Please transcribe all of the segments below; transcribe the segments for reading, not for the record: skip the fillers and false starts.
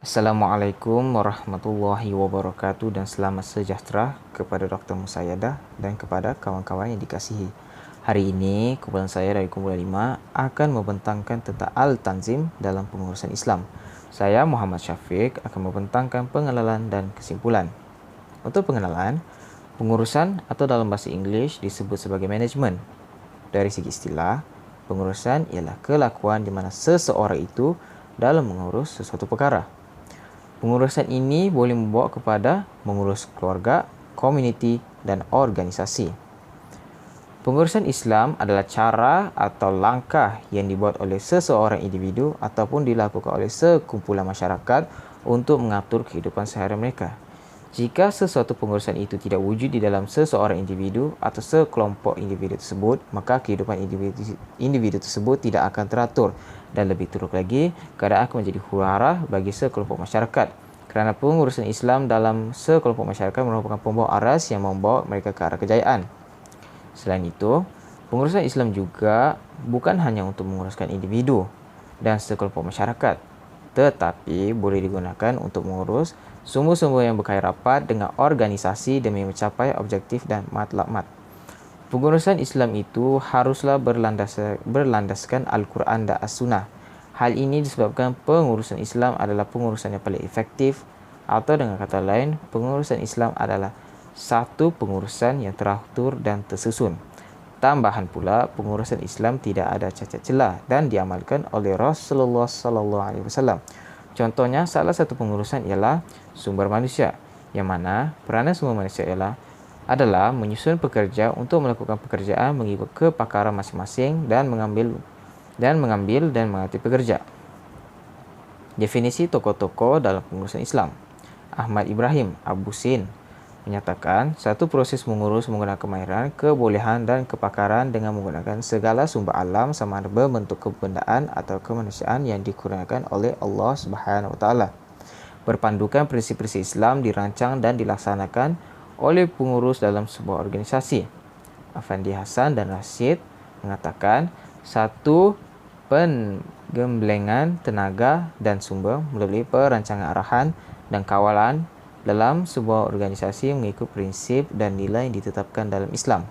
Assalamualaikum warahmatullahi wabarakatuh dan selamat sejahtera kepada Dr. Musayyadah dan kepada kawan-kawan yang dikasihi. Hari ini, kumpulan saya dari kumpulan 5 akan membentangkan tentang Al-Tanzim dalam pengurusan Islam. Saya Muhammad Syafiq akan membentangkan pengenalan dan kesimpulan. Untuk pengenalan, pengurusan atau dalam bahasa Inggeris disebut sebagai management. Dari segi istilah, pengurusan ialah kelakuan di mana seseorang itu dalam mengurus sesuatu perkara. Pengurusan ini boleh membawa kepada mengurus keluarga, komuniti dan organisasi. Pengurusan Islam adalah cara atau langkah yang dibuat oleh seseorang individu ataupun dilakukan oleh sekumpulan masyarakat untuk mengatur kehidupan seharian mereka. Jika sesuatu pengurusan itu tidak wujud di dalam seseorang individu atau sekelompok individu tersebut, maka kehidupan individu tersebut tidak akan teratur dan lebih teruk lagi, keadaan akan menjadi huru-hara bagi sekelompok masyarakat. Kerana pengurusan Islam dalam sekelompok masyarakat merupakan pembawa aras yang membawa mereka ke arah kejayaan. Selain itu, pengurusan Islam juga bukan hanya untuk menguruskan individu dan sekelompok masyarakat, tetapi boleh digunakan untuk mengurus sumber-sumber yang berkait rapat dengan organisasi demi mencapai objektif dan matlamat. Pengurusan Islam itu haruslah berlandaskan Al-Quran dan As-Sunnah. Hal ini disebabkan pengurusan Islam adalah pengurusan yang paling efektif, atau dengan kata lain, pengurusan Islam adalah satu pengurusan yang teratur dan tersusun. Tambahan pula, pengurusan Islam tidak ada cacat celah dan diamalkan oleh Rasulullah SAW. Contohnya, salah satu pengurusan ialah sumber manusia, yang mana peranan sumber manusia adalah menyusun pekerja untuk melakukan pekerjaan mengikut kepakaran masing-masing dan mengambil dan melatih pekerja. Definisi tokoh-tokoh dalam pengurusan Islam. Ahmad Ibrahim Abu Sin menyatakan satu proses mengurus menggunakan kemahiran, kebolehan dan kepakaran dengan menggunakan segala sumber alam sama ada berbentuk kebendaan atau kemanusiaan yang dikurniakan oleh Allah Subhanahu Wa Taala. Berpandukan prinsip-prinsip Islam dirancang dan dilaksanakan oleh pengurus dalam sebuah organisasi. Afandi Hasan dan Rashid mengatakan satu penggemblengan tenaga dan sumber melalui perancangan arahan dan kawalan dalam sebuah organisasi mengikut prinsip dan nilai yang ditetapkan dalam Islam.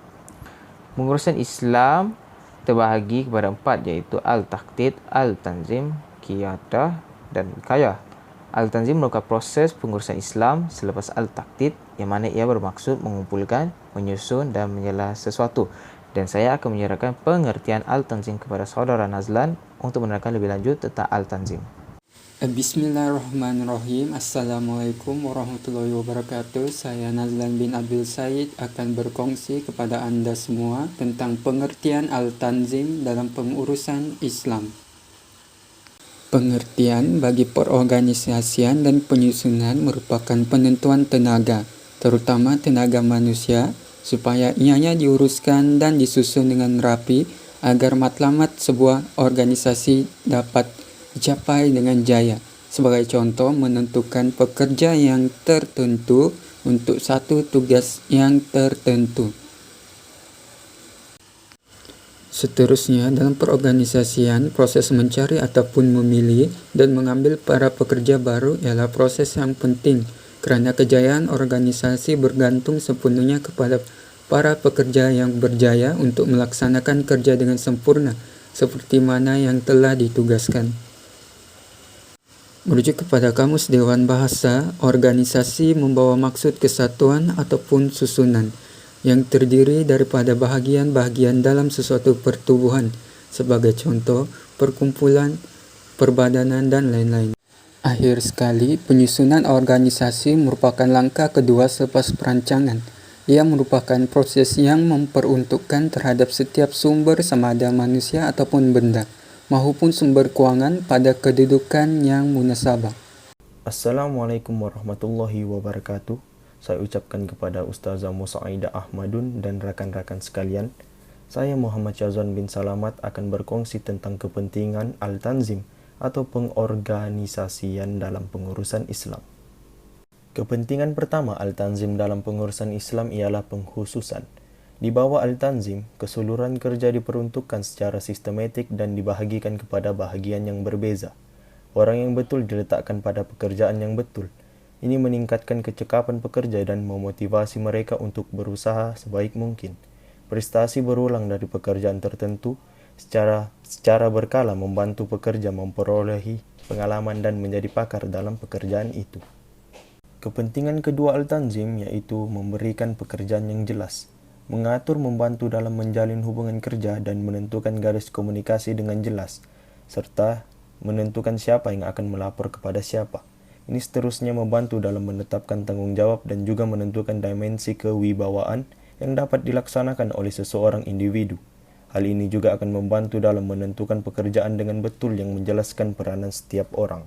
Pengurusan Islam terbahagi kepada 4, iaitu Al-Taktid, Al-Tanzim, Qiyadah dan Wiqayah. Al-Tanzim merupakan proses pengurusan Islam selepas Al-Taktid, yang mana ia bermaksud mengumpulkan, menyusun dan menyelah sesuatu. Dan saya akan menyerahkan pengertian Al-Tanzim kepada saudara Nazlan untuk menerangkan lebih lanjut tentang Al-Tanzim. Bismillahirrahmanirrahim. Assalamualaikum warahmatullahi wabarakatuh. Saya Nazlan bin Abdul Said akan berkongsi kepada anda semua tentang pengertian Al-Tanzim dalam pengurusan Islam. Pengertian bagi perorganisasian dan penyusunan merupakan penentuan tenaga, terutama tenaga manusia, supaya ianya diuruskan dan disusun dengan rapi agar matlamat sebuah organisasi dapat dicapai dengan jaya. Sebagai contoh, menentukan pekerja yang tertentu untuk satu tugas yang tertentu. Seterusnya, dalam perorganisasian, proses mencari ataupun memilih dan mengambil para pekerja baru ialah proses yang penting, kerana kejayaan organisasi bergantung sepenuhnya kepada para pekerja yang berjaya untuk melaksanakan kerja dengan sempurna, seperti mana yang telah ditugaskan. Merujuk kepada Kamus Dewan Bahasa, organisasi membawa maksud kesatuan ataupun susunan yang terdiri daripada bahagian-bahagian dalam sesuatu pertubuhan, sebagai contoh, perkumpulan, perbadanan dan lain-lain. Akhir sekali, penyusunan organisasi merupakan langkah kedua selepas perancangan. Ia merupakan proses yang memperuntukkan terhadap setiap sumber sama ada manusia ataupun benda, maupun sumber kewangan pada kedudukan yang munasabah. Assalamualaikum warahmatullahi wabarakatuh. Saya ucapkan kepada Ustazah Musaidah Ahmadun dan rakan-rakan sekalian. Saya Muhammad Syazwan bin Salamat akan berkongsi tentang kepentingan Al-Tanzim atau pengorganisasian dalam pengurusan Islam. Kepentingan pertama Al-Tanzim dalam pengurusan Islam ialah pengkhususan. Di bawah Al-Tanzim, keseluruhan kerja diperuntukkan secara sistematik dan dibahagikan kepada bahagian yang berbeza. Orang yang betul diletakkan pada pekerjaan yang betul. Ini meningkatkan kecekapan pekerja dan memotivasi mereka untuk berusaha sebaik mungkin. Prestasi berulang dari pekerjaan tertentu secara berkala membantu pekerja memperolehi pengalaman dan menjadi pakar dalam pekerjaan itu. Kepentingan kedua Al-Tanzim yaitu memberikan pekerjaan yang jelas, mengatur membantu dalam menjalin hubungan kerja dan menentukan garis komunikasi dengan jelas, serta menentukan siapa yang akan melapor kepada siapa. Ini seterusnya membantu dalam menetapkan tanggung jawab dan juga menentukan dimensi kewibawaan yang dapat dilaksanakan oleh seseorang individu. Hal ini juga akan membantu dalam menentukan pekerjaan dengan betul yang menjelaskan peranan setiap orang.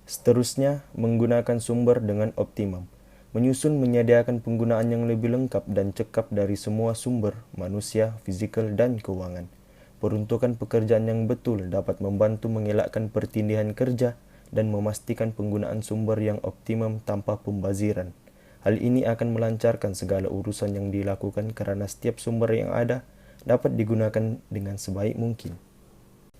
Seterusnya, menggunakan sumber dengan optimum. Menyusun menyediakan penggunaan yang lebih lengkap dan cekap dari semua sumber, manusia, fizikal, dan keuangan. Peruntukan pekerjaan yang betul dapat membantu mengelakkan pertindihan kerja dan memastikan penggunaan sumber yang optimum tanpa pembaziran. Hal ini akan melancarkan segala urusan yang dilakukan karena setiap sumber yang ada dapat digunakan dengan sebaik mungkin.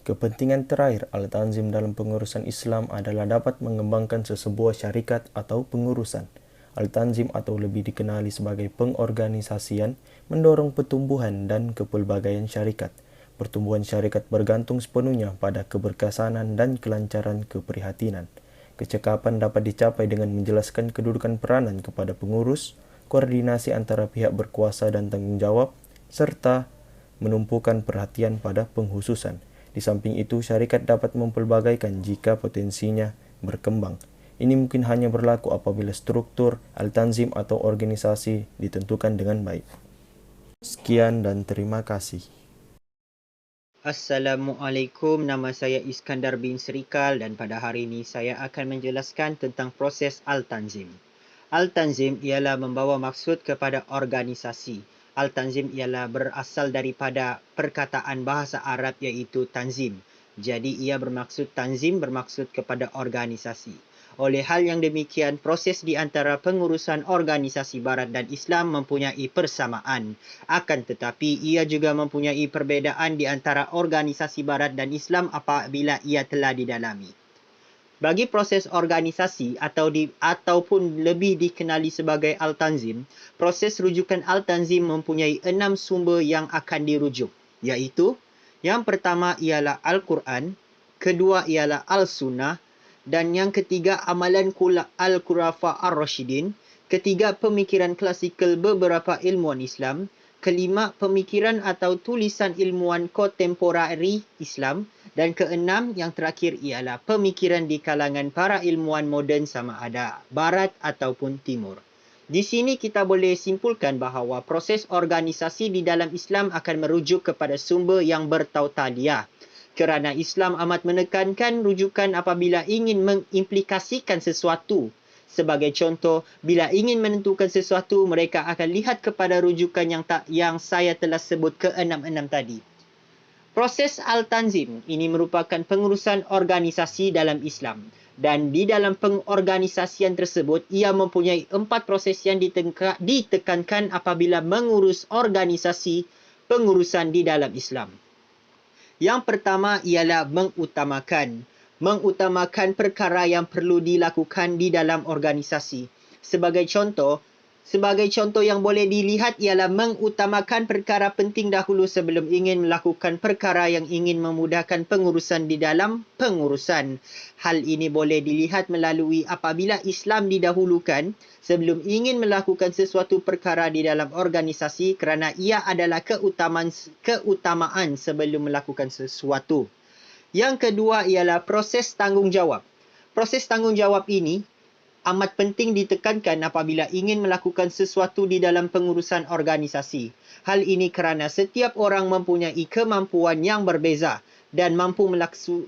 Kepentingan terakhir Al-Tanzim dalam pengurusan Islam adalah dapat mengembangkan sesebuah syarikat atau pengurusan. Al-Tanzim atau lebih dikenali sebagai pengorganisasian mendorong pertumbuhan dan kepelbagaian syarikat. Pertumbuhan syarikat bergantung sepenuhnya pada keberkesanan dan kelancaran keprihatinan. Kecekapan dapat dicapai dengan menjelaskan kedudukan peranan kepada pengurus, koordinasi antara pihak berkuasa dan tanggung jawab, serta menumpukan perhatian pada penghususan. Di samping itu, syarikat dapat mempelbagaikan jika potensinya berkembang. Ini mungkin hanya berlaku apabila struktur, Al-Tanzim atau organisasi ditentukan dengan baik. Sekian dan terima kasih. Assalamualaikum, nama saya Iskandar bin Serikal dan pada hari ini saya akan menjelaskan tentang proses Al-Tanzim. Al-Tanzim ialah membawa maksud kepada organisasi. Al-Tanzim ialah berasal daripada perkataan bahasa Arab iaitu tanzim. Jadi ia bermaksud tanzim bermaksud kepada organisasi. Oleh hal yang demikian, proses di antara pengurusan organisasi Barat dan Islam mempunyai persamaan. Akan tetapi, ia juga mempunyai perbezaan di antara organisasi Barat dan Islam apabila ia telah didalami. Bagi proses organisasi ataupun lebih dikenali sebagai Al-Tanzim, proses rujukan Al-Tanzim mempunyai 6 sumber yang akan dirujuk, iaitu yang pertama ialah Al-Quran, kedua ialah Al-Sunnah, dan yang ketiga amalan Al-Khulafa Ar-Rashidin, ketiga pemikiran klasikal beberapa ilmuwan Islam, kelima pemikiran atau tulisan ilmuwan kontemporari Islam, dan keenam yang terakhir ialah pemikiran di kalangan para ilmuwan moden sama ada Barat ataupun Timur. Di sini kita boleh simpulkan bahawa proses organisasi di dalam Islam akan merujuk kepada sumber yang bertautaliah. Kerana Islam amat menekankan rujukan apabila ingin mengimplikasikan sesuatu. Sebagai contoh, bila ingin menentukan sesuatu, mereka akan lihat kepada rujukan yang saya telah sebut ke-6 tadi. Proses Al-Tanzim ini merupakan pengurusan organisasi dalam Islam. Dan di dalam pengorganisasian tersebut, ia mempunyai 4 proses yang ditekankan apabila mengurus organisasi pengurusan di dalam Islam. Yang pertama ialah mengutamakan perkara yang perlu dilakukan di dalam organisasi. Sebagai contoh yang boleh dilihat ialah mengutamakan perkara penting dahulu sebelum ingin melakukan perkara yang ingin memudahkan pengurusan di dalam pengurusan. Hal ini boleh dilihat melalui apabila Islam didahulukan sebelum ingin melakukan sesuatu perkara di dalam organisasi kerana ia adalah keutamaan sebelum melakukan sesuatu. Yang kedua ialah proses tanggungjawab. Proses tanggungjawab ini amat penting ditekankan apabila ingin melakukan sesuatu di dalam pengurusan organisasi. Hal ini kerana setiap orang mempunyai kemampuan yang berbeza dan mampu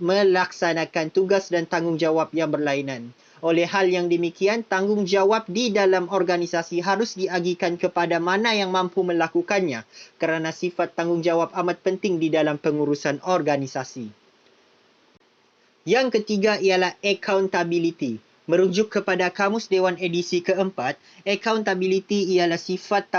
melaksanakan tugas dan tanggungjawab yang berlainan. Oleh hal yang demikian, tanggungjawab di dalam organisasi harus diagihkan kepada mana yang mampu melakukannya kerana sifat tanggungjawab amat penting di dalam pengurusan organisasi. Yang ketiga ialah accountability. Merujuk kepada Kamus Dewan edisi keempat, accountability ialah sifat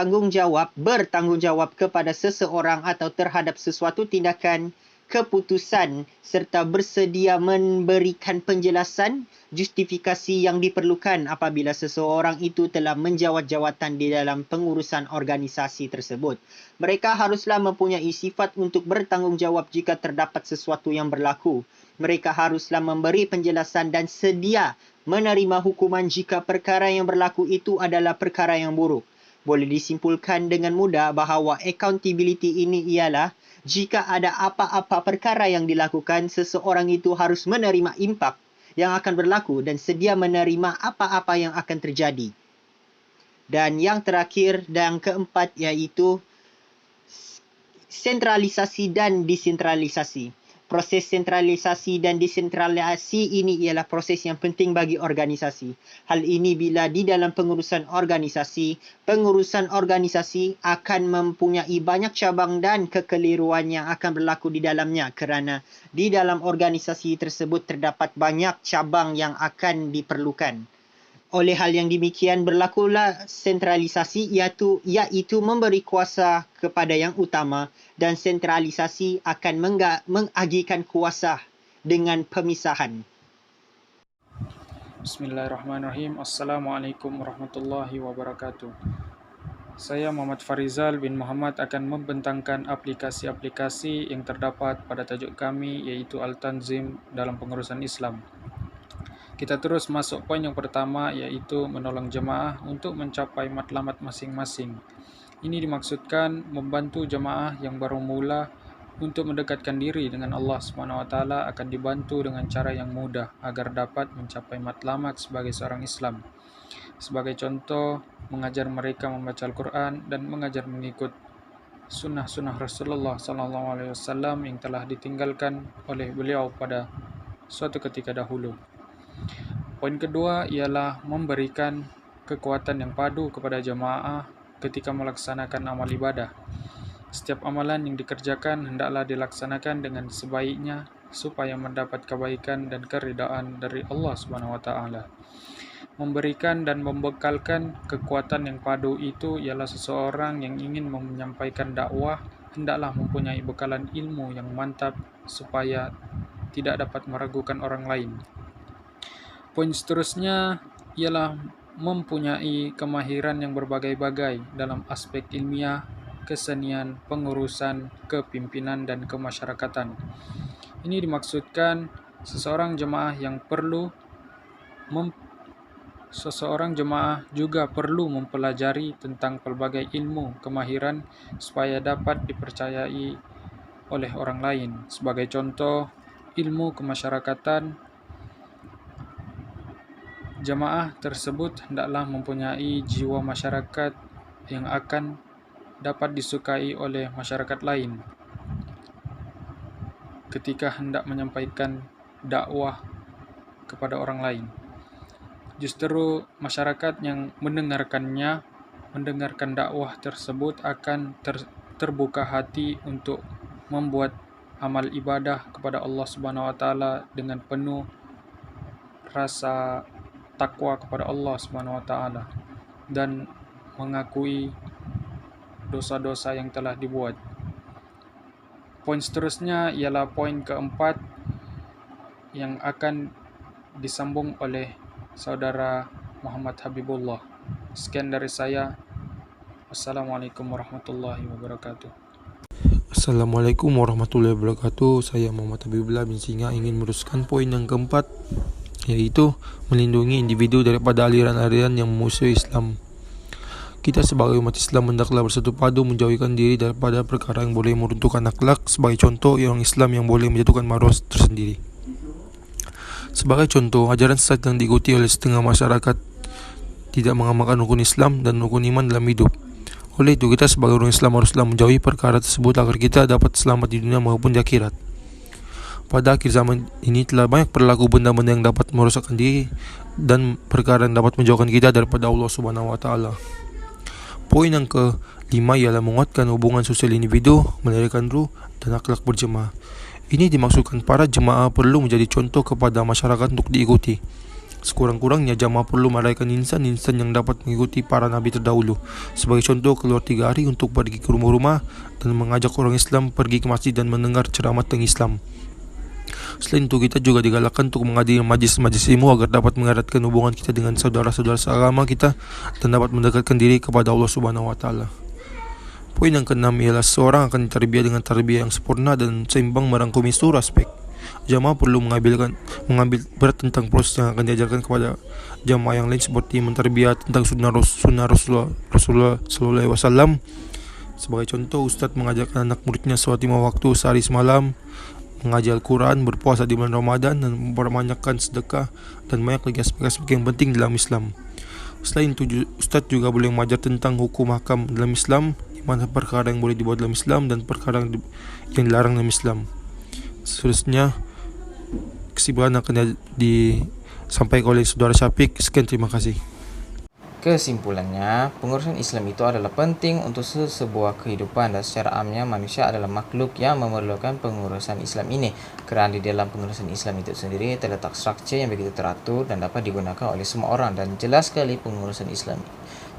bertanggungjawab kepada seseorang atau terhadap sesuatu tindakan keputusan serta bersedia memberikan penjelasan justifikasi yang diperlukan apabila seseorang itu telah menjawat jawatan di dalam pengurusan organisasi tersebut. Mereka haruslah mempunyai sifat untuk bertanggungjawab jika terdapat sesuatu yang berlaku. Mereka haruslah memberi penjelasan dan sedia menerima hukuman jika perkara yang berlaku itu adalah perkara yang buruk. Boleh disimpulkan dengan mudah bahawa accountability ini ialah jika ada apa-apa perkara yang dilakukan, seseorang itu harus menerima impak yang akan berlaku dan sedia menerima apa-apa yang akan terjadi. Dan yang terakhir dan keempat iaitu sentralisasi dan desentralisasi. Proses sentralisasi dan desentralisasi ini ialah proses yang penting bagi organisasi. Hal ini bila di dalam pengurusan organisasi akan mempunyai banyak cabang dan kekeliruan yang akan berlaku di dalamnya kerana di dalam organisasi tersebut terdapat banyak cabang yang akan diperlukan. Oleh hal yang demikian berlakulah sentralisasi iaitu memberi kuasa kepada yang utama dan sentralisasi akan mengagihkan kuasa dengan pemisahan. Bismillahirrahmanirrahim. Assalamualaikum warahmatullahi wabarakatuh. Saya Muhammad Farizal bin Muhammad akan membentangkan aplikasi-aplikasi yang terdapat pada tajuk kami iaitu Al-Tanzim dalam pengurusan Islam. Kita terus masuk poin yang pertama iaitu menolong jemaah untuk mencapai matlamat masing-masing. Ini dimaksudkan membantu jemaah yang baru mula untuk mendekatkan diri dengan Allah SWT akan dibantu dengan cara yang mudah agar dapat mencapai matlamat sebagai seorang Islam. Sebagai contoh, mengajar mereka membaca Al-Quran dan mengajar mengikut sunnah-sunnah Rasulullah SAW yang telah ditinggalkan oleh beliau pada suatu ketika dahulu. Poin kedua ialah memberikan kekuatan yang padu kepada jemaah ketika melaksanakan amal ibadah. Setiap amalan yang dikerjakan hendaklah dilaksanakan dengan sebaiknya supaya mendapat kebaikan dan keridaan dari Allah SWT. Memberikan dan membekalkan kekuatan yang padu itu ialah seseorang yang ingin menyampaikan dakwah hendaklah mempunyai bekalan ilmu yang mantap supaya tidak dapat meragukan orang lain. Poin seterusnya ialah mempunyai kemahiran yang berbagai-bagai dalam aspek ilmiah, kesenian, pengurusan, kepimpinan, dan kemasyarakatan. Ini dimaksudkan seseorang jemaah juga perlu mempelajari tentang pelbagai ilmu kemahiran supaya dapat dipercayai oleh orang lain. Sebagai contoh, ilmu kemasyarakatan, jemaah tersebut hendaklah mempunyai jiwa masyarakat yang akan dapat disukai oleh masyarakat lain ketika hendak menyampaikan dakwah kepada orang lain. Justru masyarakat yang mendengarkan dakwah tersebut akan terbuka hati untuk membuat amal ibadah kepada Allah SWT dengan penuh rasa takwa kepada Allah SWT dan mengakui dosa-dosa yang telah dibuat. Poin seterusnya ialah poin keempat yang akan disambung oleh saudara Muhammad Habibullah. Sekian dari saya. Assalamualaikum warahmatullahi wabarakatuh. Assalamualaikum warahmatullahi wabarakatuh. Saya Muhammad Habibullah bin Singa ingin meneruskan poin yang keempat, yaitu melindungi individu daripada aliran-aliran yang memusuhi Islam. Kita sebagai umat Islam hendaklah bersatu padu menjauhkan diri daripada perkara yang boleh meruntuhkan akhlak. Sebagai contoh, orang Islam yang boleh menjatuhkan maruah tersendiri. Sebagai contoh, ajaran sesat yang diikuti oleh setengah masyarakat tidak mengamalkan rukun Islam dan rukun iman dalam hidup. Oleh itu, kita sebagai orang Islam haruslah menjauhi perkara tersebut agar kita dapat selamat di dunia maupun di akhirat. Pada akhir zaman ini telah banyak berlaku benda-benda yang dapat merosakkan diri dan perkara yang dapat menjauhkan kita daripada Allah Subhanahu wa taala. Poin yang kelima ialah menguatkan hubungan sosial individu, melahirkan ruh dan akhlak berjemaah. Ini dimaksudkan para jemaah perlu menjadi contoh kepada masyarakat untuk diikuti. Sekurang-kurangnya jamaah perlu merayakan insan-insan yang dapat mengikuti para nabi terdahulu. Sebagai contoh, keluar 3 hari untuk pergi ke rumah-rumah dan mengajak orang Islam pergi ke masjid dan mendengar ceramah tentang Islam. Selain itu, kita juga digalakkan untuk menghadiri majlis-majlis ilmu agar dapat mengeratkan hubungan kita dengan saudara-saudara seagama kita dan dapat mendekatkan diri kepada Allah Subhanahu wa taala. Poin yang keenam ialah seorang akan ditarbiyah dengan tarbiyah yang sempurna dan seimbang merangkumi seluruh aspek. Jamaah perlu mengambil berat tentang proses yang akan diajarkan kepada jamaah yang lain seperti mentarbiyah tentang sunnah Rasulullah Sallallahu Alaihi Wasallam. Sebagai contoh, Ustadz mengajarkan anak muridnya sholat 5 waktu sehari semalam, mengaji Al-Quran, berpuasa di bulan Ramadan, dan memperbanyakkan sedekah, dan banyak lagi aspek-aspek yang penting dalam Islam. Selain itu, Ustadz juga boleh mengajar tentang hukum hakam dalam Islam, di mana perkara yang boleh dibuat dalam Islam dan perkara yang dilarang dalam Islam. Seterusnya, kesimpulan akan disampaikan oleh Saudara Syafiq. Sekian, terima kasih. Kesimpulannya, pengurusan Islam itu adalah penting untuk sebuah kehidupan dan secara amnya manusia adalah makhluk yang memerlukan pengurusan Islam ini kerana di dalam pengurusan Islam itu sendiri terletak struktur yang begitu teratur dan dapat digunakan oleh semua orang, dan jelas sekali pengurusan Islam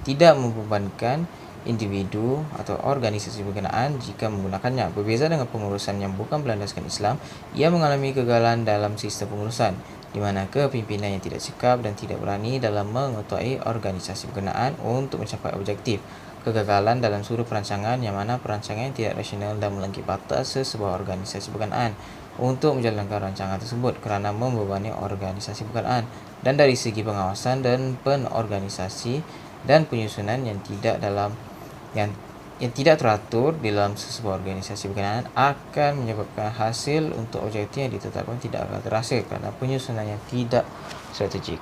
tidak membebankan individu atau organisasi berkenaan jika menggunakannya. Berbeza dengan pengurusan yang bukan berlandaskan Islam, ia mengalami kegagalan dalam sistem pengurusan, di mana kepimpinan yang tidak cekap dan tidak berani dalam mengetuai organisasi berkenaan untuk mencapai objektif. Kegagalan dalam seluruh perancangan, yang mana perancangan yang tidak rasional dan melampaui batas sebuah organisasi berkenaan untuk menjalankan rancangan tersebut kerana membebani organisasi berkenaan. Dan dari segi pengawasan dan penorganisasi dan penyusunan yang tidak teratur di dalam sebuah organisasi berkenaan akan menyebabkan hasil untuk objektif yang ditetapkan tidak akan terhasil kerana penyusunan yang tidak strategik.